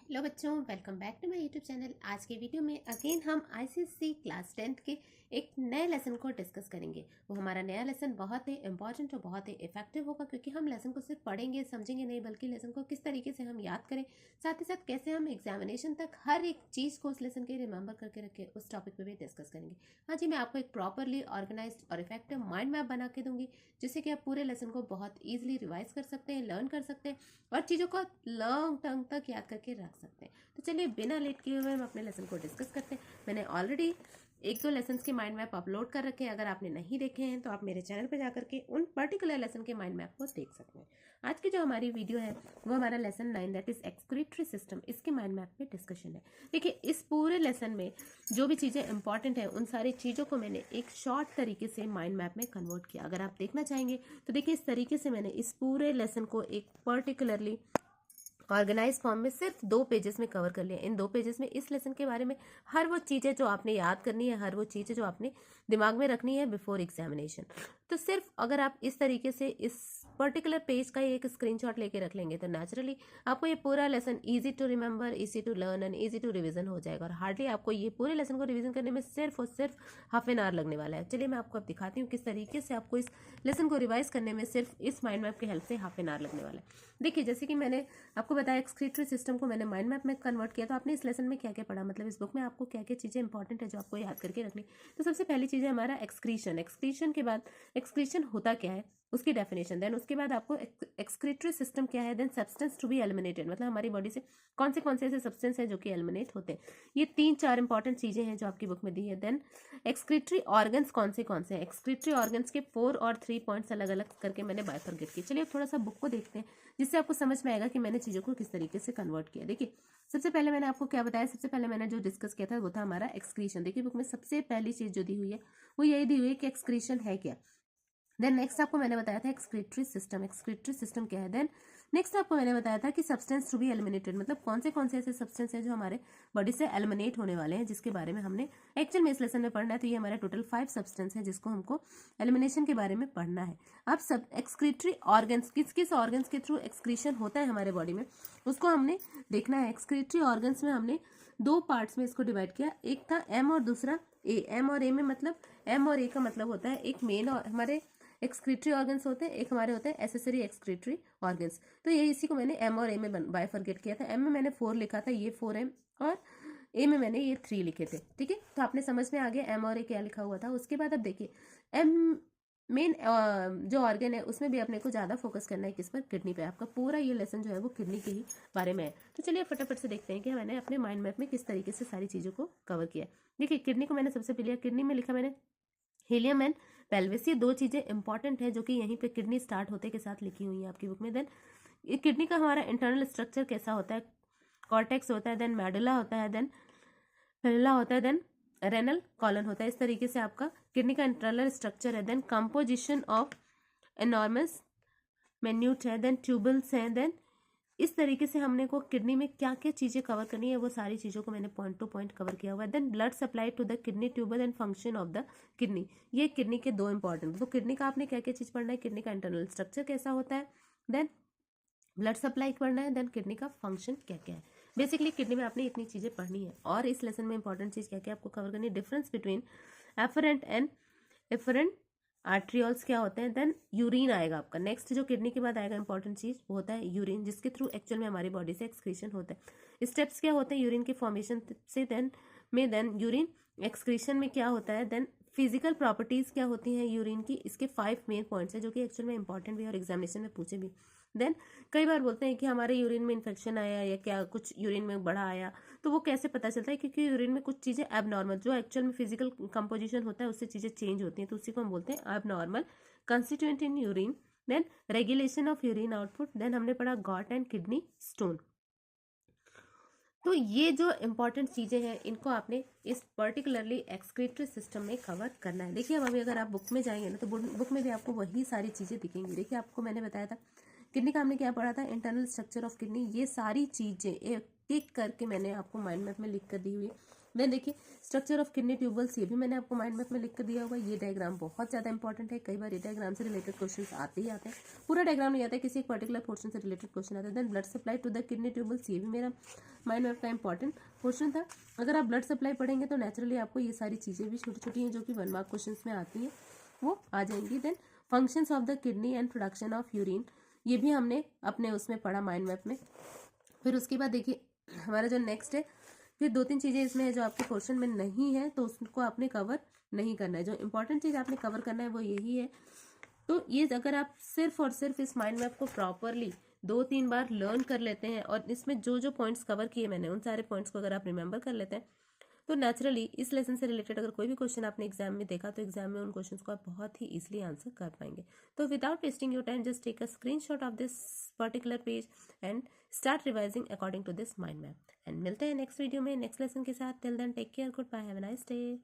Hello बच्चों, welcome back to my YouTube channel. आज के वीडियो में अगेन हम आईसीएसई क्लास 10th के एक नए लेसन को डिस्कस करेंगे। वो हमारा नया लेसन बहुत ही इंपॉर्टेंट और बहुत ही इफेक्टिव होगा, क्योंकि हम लेसन को सिर्फ पढ़ेंगे समझेंगे नहीं, बल्कि लेसन को किस तरीके से हम याद करें, साथ ही साथ कैसे हम एग्जामिनेशन तक हर एक चीज़ को उस लेसन के रिमेंबर करके रखें, उस टॉपिक पर भी डिस्कस करेंगे। हाँ जी, मैं आपको एक प्रॉपरली ऑर्गेनाइज और इफेक्टिव माइंड मैप बना के दूंगी, जिससे कि आप पूरे लेसन को बहुत ईजिली रिवाइज कर सकते हैं, लर्न कर सकते हैं और चीज़ों को लॉन्ग टर्म तक याद करके रख सकते हैं। तो चलिए बिना लेट किए हुए हम अपने लेसन को डिस्कस करते हैं। मैंने ऑलरेडी एक दो लेसन के माइंड मैप अपलोड कर रखे हैं। अगर आपने नहीं देखे हैं तो आप मेरे चैनल पर जाकर के उन पर्टिकुलर लेसन के माइंड मैप को देख सकते हैं। आज की जो हमारी वीडियो है वो हमारा lesson 9 that is excretory system, इसके माइंड मैप में डिस्कशन है। देखिए, इस पूरे लेसन में जो भी चीज़ें इंपॉर्टेंट है उन सारी चीज़ों को मैंने एक शॉर्ट तरीके से माइंड मैप में कन्वर्ट किया। अगर आप देखना चाहेंगे तो देखिए, इस तरीके से मैंने इस पूरे लेसन को एक पर्टिकुलरली ऑर्गेनाइज फॉर्म में सिर्फ 2 पेजेस में कवर कर लिया। इन 2 पेजेस में इस लेसन के बारे में हर वो चीज़ें जो आपने याद करनी है, हर वो चीज़ें जो आपने दिमाग में रखनी है बिफोर एग्जामिनेशन। तो सिर्फ अगर आप इस तरीके से इस पर्टिकुलर पेज का एक स्क्रीनशॉट लेके रख लेंगे तो नेचुरली आपको ये पूरा lesson easy to remember, easy to learn and easy to revision हो जाएगा। और हार्डली आपको ये पूरे लेसन को रिवीजन करने में सिर्फ और सिर्फ हाफ एन आवर लगने वाला है। चलिए मैं आपको अब दिखाती हूँ किस तरीके से आपको इस लेसन को रिवाइज करने में सिर्फ इस माइंड मैप की हेल्प से हाफ एन आवर लगने वाला है। देखिए, जैसे कि मैंने आपको बताया एक्सक्रीटरी सिस्टम को मैंने माइंड मैप में कन्वर्ट किया, तो आपने इस लेसन में क्या क्या पढ़ा, मतलब इस बुक में आपको क्या क्या चीज़ें इंपॉर्टेंट है जो आपको याद करके रखनी। तो सबसे पहली चीज़ है हमारा एक्सक्रीशन। एक्सक्रीशन के बाद एक्सक्रीशन होता क्या है उसकी डेफिनेशन, देन उसके बाद आपको एक्सक्रीटरी सिस्टम क्या है, then substance to be eliminated, मतलब हमारी बॉडी से कौन से ऐसे सब्सटेंस है जो कि एलिमिनेट होते हैं। ये 3-4 इंपॉर्टेंट चीज़ें हैं जो आपकी बुक में दी है। देन एक्सक्रीटरी ऑर्गन्स कौन से हैं, एक्सक्रीटरी ऑर्गन्स के 4 और 3 पॉइंट्स अलग अलग करके मैंने बाइफरगेट किए। चलिए थोड़ा सा बुक को देखते हैं, जिससे आपको समझ में आएगा कि मैंने चीज़ों को किस तरीके से कन्वर्ट किया। देखिए, सबसे पहले मैंने आपको क्या बताया, सबसे पहले मैंने जो डिस्कस किया था वो था हमारा एक्सक्रीशन। देखिए, बुक में सबसे पहली चीज़ जो दी हुई है वो यही दी हुई है कि एक्सक्रीशन है क्या। देन नेक्स्ट आपको मैंने बताया था एक्सक्रीटरी सिस्टम, एक्सक्रीटरी सिस्टम क्या है। देन नेक्स्ट आपको मैंने बताया था कि सब्सटेंस टू बी एलिमिनेटेड, मतलब कौन से ऐसे सब्सटेंस हैं जो हमारे बॉडी से एलिमिनेट होने वाले हैं, जिसके बारे में हमने एक्चुअल में इस लेसन में पढ़ना है। तो ये हमारा टोटल 5 सब्सटेंस है जिसको हमको एलिमिनेशन के बारे में पढ़ना है। अब सब एक्सक्रीटरी ऑर्गन्स, किस किस ऑर्गन्स के थ्रू एक्सक्रीशन होता है हमारे बॉडी में, उसको हमने देखना है। एक्सक्रीटरी ऑर्गन्स में हमने 2 पार्ट्स में इसको डिवाइड किया, एक था एम और दूसरा ए। एम और ए में मतलब एम और ए का मतलब होता है एक मेन और हमारे एक्सक्रीटरी ऑर्गन्स होते हैं, एक हमारे होते हैं एसेसरी एक्सक्रीटरी ऑर्गन्स। तो ये इसी को मैंने एम और ए में बाइफरगेट किया था। एम में मैंने 4 लिखा था, ये 4 है, और ए में मैंने ये 3 लिखे थे। ठीक है, तो आपने समझ में आ गया एम और ए क्या लिखा हुआ था। उसके बाद अब देखिए, एम मेन जो ऑर्गन है उसमें भी अपने को ज़्यादा फोकस करना है, किस पर, किडनी पे। आपका पूरा ये लेसन जो है वो किडनी के ही बारे में है। तो चलिए फटाफट से देखते हैं कि मैंने अपने माइंड मैप में किस तरीके से सारी चीज़ों को कवर किया। देखिए, किडनी को मैंने सबसे पहले किडनी में लिखा मैंने हीलियम एंड पेल्विस। ये 2 चीज़ें इंपॉर्टेंट है जो कि यहीं पे किडनी स्टार्ट होते के साथ लिखी हुई है आपकी बुक में। देन ये किडनी का हमारा इंटरनल स्ट्रक्चर कैसा होता है, कॉर्टेक्स होता है, देन मेडुला होता है, देन फेरुला होता है, देन रेनल कॉलन होता है। इस तरीके से आपका किडनी का इंटरनल स्ट्रक्चर है। देन कंपोजिशन ऑफ एनॉर्मस मेन्यूट है, देन ट्यूबल्स है। देन इस तरीके से हमने को किडनी में क्या क्या चीज़ें कवर करनी है वो सारी चीज़ों को मैंने पॉइंट टू पॉइंट कवर किया हुआ है। Then blood supply to the kidney tubule and function of the kidney, ये किडनी के 2 इंपॉर्टेंट। तो किडनी का आपने क्या क्या चीज़ पढ़ना है, किडनी का इंटरनल स्ट्रक्चर कैसा होता है, देन ब्लड सप्लाई पढ़ना है, देन किडनी का फंक्शन क्या क्या है। बेसिकली किडनी में आपने इतनी चीज़ें पढ़नी है। और इस लेसन में इंपॉर्टेंट चीज़ क्या क्या आपको कवर करनी है, difference between afferent and efferent arterioles क्या होते हैं। देन यूरिन आएगा आपका नेक्स्ट, जो किडनी के बाद आएगा इंपॉर्टेंट चीज वो होता है यूरिन, जिसके थ्रू एक्चुअल में हमारी बॉडी से एक्सक्रीशन होता है। स्टेप्स क्या होते हैं यूरिन के फॉर्मेशन से, देन यूरिन एक्सक्रीशन में क्या होता है, देन फिजिकल प्रॉपर्टीज क्या होती हैं यूरिन की। इसके 5 मेन पॉइंट्स है जो कि एक्चुअल में इंपॉर्टेंट भी है और एग्जामिनेशन में पूछे भी। देन कई बार बोलते हैं कि हमारे यूरिन में इन्फेक्शन आया या क्या कुछ यूरिन में बढ़ा आया, तो वो कैसे पता चलता है, क्योंकि यूरिन में कुछ चीज़ें एबनॉर्मल, जो एक्चुअल में फिजिकल कंपोजिशन होता है उससे चीज़ें चेंज होती हैं, तो उसी को हम बोलते हैं abnormal constituent in urine. Then regulation of urine output, then हमने पढ़ा गॉट एंड किडनी स्टोन। तो ये जो इंपॉर्टेंट चीज़ें हैं इनको आपने इस पर्टिकुलरली एक्सक्रीटरी सिस्टम में कवर करना है। देखिए, अब अभी अगर आप बुक में जाएंगे ना तो बुक में भी आपको वही सारी चीज़ें दिखेंगी। देखिए, आपको मैंने बताया था किडनी का हमने क्या पढ़ा था, इंटरनल स्ट्रक्चर ऑफ किडनी। ये सारी चीज़ें एक एक करके मैंने आपको माइंड मैप में लिख कर दी हुई है। देन देखिए स्ट्रक्चर ऑफ किडनी ट्यूबल्स, ये भी मैंने आपको माइंड मैप में लिख कर दिया हुआ है। ये डायग्राम बहुत ज़्यादा इंपॉर्टेंट है, कई बार ये डायग्राम से रिलेटेड क्वेश्चंस आते ही आते हैं। पूरा डायग्राम नहीं आता है, किसी एक पर्टिकुलर पोर्शन से रिलेटेड क्वेश्चन आता है। Then blood supply to the kidney tubules, ये भी मेरा माइंड मैप का इंपॉर्टेंट क्वेश्चन था। अगर आप ब्लड सप्लाई पढ़ेंगे तो नेचुरली आपको ये सारी चीज़ें भी छोटी छोटी हैं जो कि 1 मार्क क्वेश्चन में आती हैं वो आ जाएंगी। Then functions of the kidney and production of urine, ये भी हमने अपने उसमें पढ़ा माइंड मैप में। फिर उसके बाद देखिए हमारा जो नेक्स्ट है, फिर 2-3 चीज़ें इसमें है जो आपके क्वेश्चन में नहीं है तो उसको आपने कवर नहीं करना है। जो इंपॉर्टेंट चीज़ आपने कवर करना है वो यही है। तो ये अगर आप सिर्फ और सिर्फ इस माइंड मैप को प्रॉपरली 2-3 बार लर्न कर लेते हैं और इसमें जो जो पॉइंट्स कवर किए मैंने उन सारे पॉइंट्स को अगर आप रिमेंबर कर लेते हैं तो नेचुरली इस लेसन से रिलेटेड अगर कोई भी क्वेश्चन आपने एग्जाम में देखा तो एग्जाम में उन क्वेश्चंस को आप बहुत ही इजीली आंसर कर पाएंगे। तो without wasting your time just take a screenshot of this particular page and start revising according to this mind map. And मिलते हैं नेक्स्ट वीडियो में नेक्स्ट लेसन के साथ। Till then take care, goodbye, have a nice day.